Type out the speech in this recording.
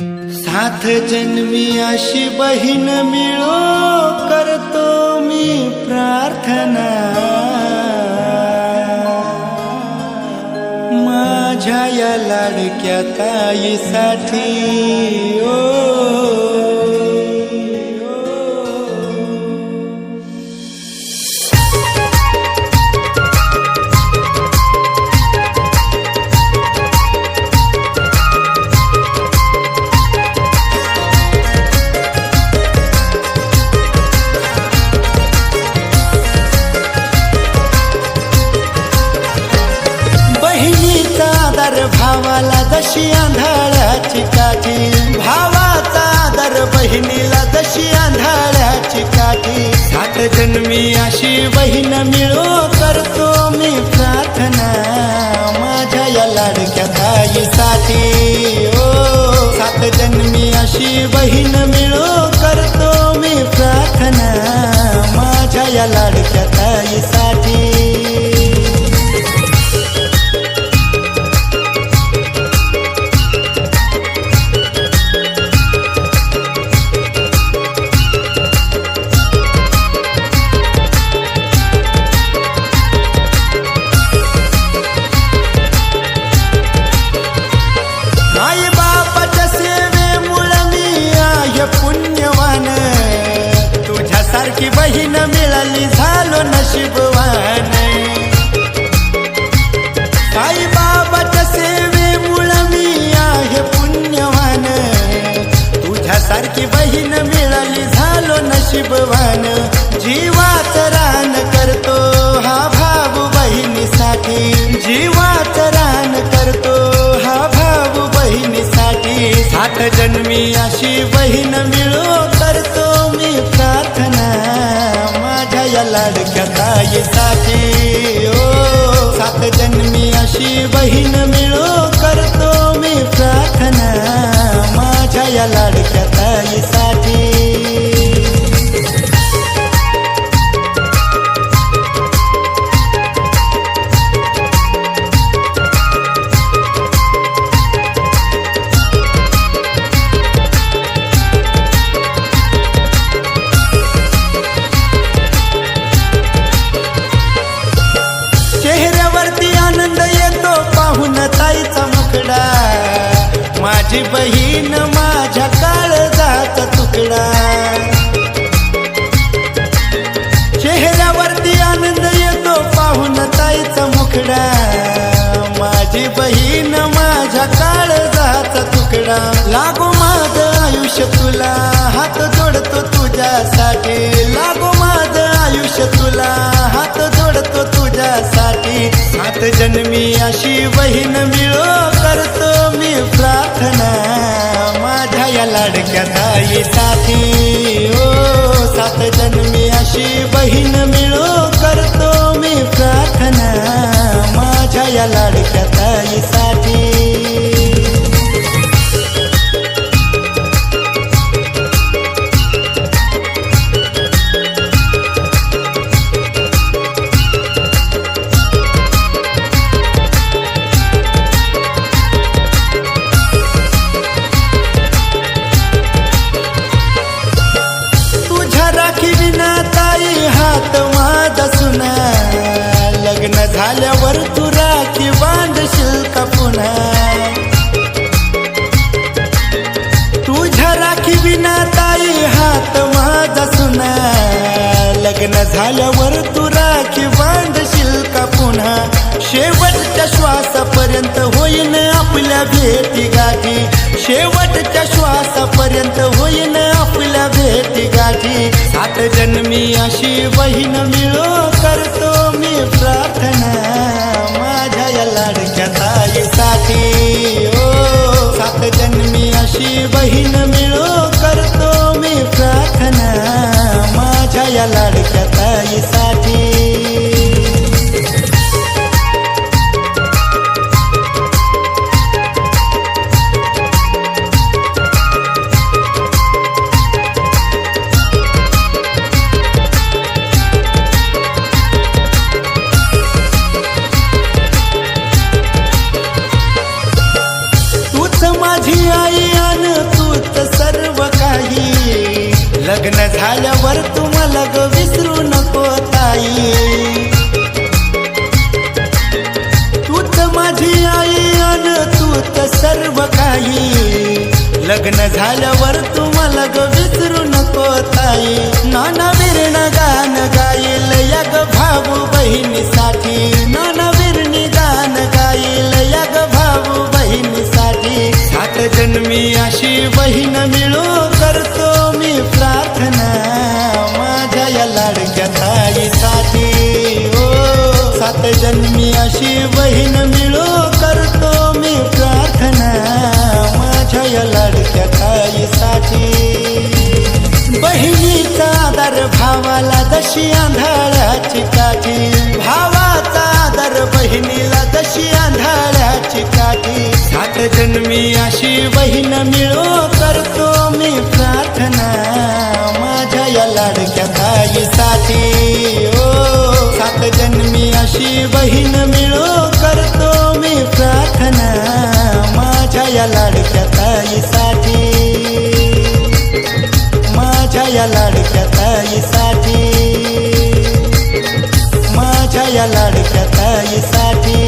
साथ जन्मी अशी बहीण मिळो करतो मी प्रार्थना, माझ्या या लाडक्या ताईसाठी ओ भावाला जशी आंधळ्याची काठी, भावाचा आदर बहिणीला जशी आंधळ्याची काठी, सात जन्मी अशी बहीण मिळो करतो मी प्रार्थना, माझ्या या लाडक्या ताईसाठी ओ सात जन्मी अशी बहीण मिळो करतो मी प्रार्थना, माझ्या या लाडक्या ताईसाठी। तुझ्यासारखी बहीण मिळाली झालो नशीबवान, साई बाबाच्या सेवेमुळे मी आहे पुण्यवान, तुझ्यासारखी बहीण मिळाली झालो नशीबवान, जीवाच रान करतो हा भाऊ बहिणीसाठी, जीवाच रान करतो हा भाऊ बहिणीसाठी, सात जन्मी अशी बहीण मिळो करतो मी प्रार्थना, माझ्या या लाडक्या ताईसाठी ओ सात जन्मी अशी बहीण मिळो करतो मी प्रार्थना, माझ्या या लाडक्या ताईसाठी। चेहऱ्यावरती आनंद येतो पाहून ताईचा मुखडा, माझी बहीण माझ्या काळजाचा तुकडा, चेहऱ्यावरती आनंद येतो पाहून ताईचा मुखडा, माझी बहीण माझ्या काळजाचा तुकडा, लागो माझं आयुष्य तुला हात जोडतो तुझ्यासाठी, लागो माझं आयुष्य तुला हात जोडतो तुझ्यासाठी, सात जन्मी अशी बहीण मिळो करतो मी प्रार्थना, माझ्या या लाडक्या ताईसाठी ओ सात जन्मी अशी बहीण मिळो करतो मी प्रार्थना, माझ्या या लाडक्या ताईसाठी। हात माझा सुना, लग्न झाल्यावर तू राखी बांधशील का पुन्हा, तुझ्या राखी बिना ताई हात माझा सुना, लग्न झाल्यावर तू राखी बांधशील का पुन्हा, शेवटच्या श्वासापर्यंत होईन आपल्या भेटी गाठी, शेवटच्या श्वासापर्यंत होईन आपल्या भेटी गाठी, सात जन्मी अशी बहीण मिळो करतो मी प्रार्थना, माझ्या या लाडक्या ताईसाठी ओ सात जन्मी अशी बहीण मिळो करतो मी प्रार्थना, माझ्या या लाडक्या ताईसाठी। झाल्यावर तुम्हाला ग विसरू नको ताई. तूच माझी आई अन तूच सर्व काही. लग्न झाल्यावर तुम्हाला ग विसरू नको ताई. नाना विरण गाण गाईल या ग भाऊ बहिणीसाठी. नाना विरणी गाण गाईल या ग भाऊ बहिणीसाठी. 7 जन्मी अशी बहीण मिळो करतो मी प्रार्थना माझ्या या लाडक्या ताईसाठी. हो 7 जन्मी अशी बहीण मिळो करतो मी प्रार्थना माझ्या या लाडक्या ताईसाठी. बहिणीचा आदर भावाला जशी आंधळ्याची काठी. भावाचा आदर बहिणीला जशी आंधळ्याची काठी. 7 जन्मी अशी बहीण मिळो करतो मी प्रार्थना माझ्या या लाडक्या ताईसाठी. ओ 7 जन्मी अशी बहीण मिळो करतो मी प्रार्थना माझ्या या लाडक्या ताईसाठी. माझ्या या लाडक्या ताईसाठी. माझ्या या लाडक्या ताईसाठी.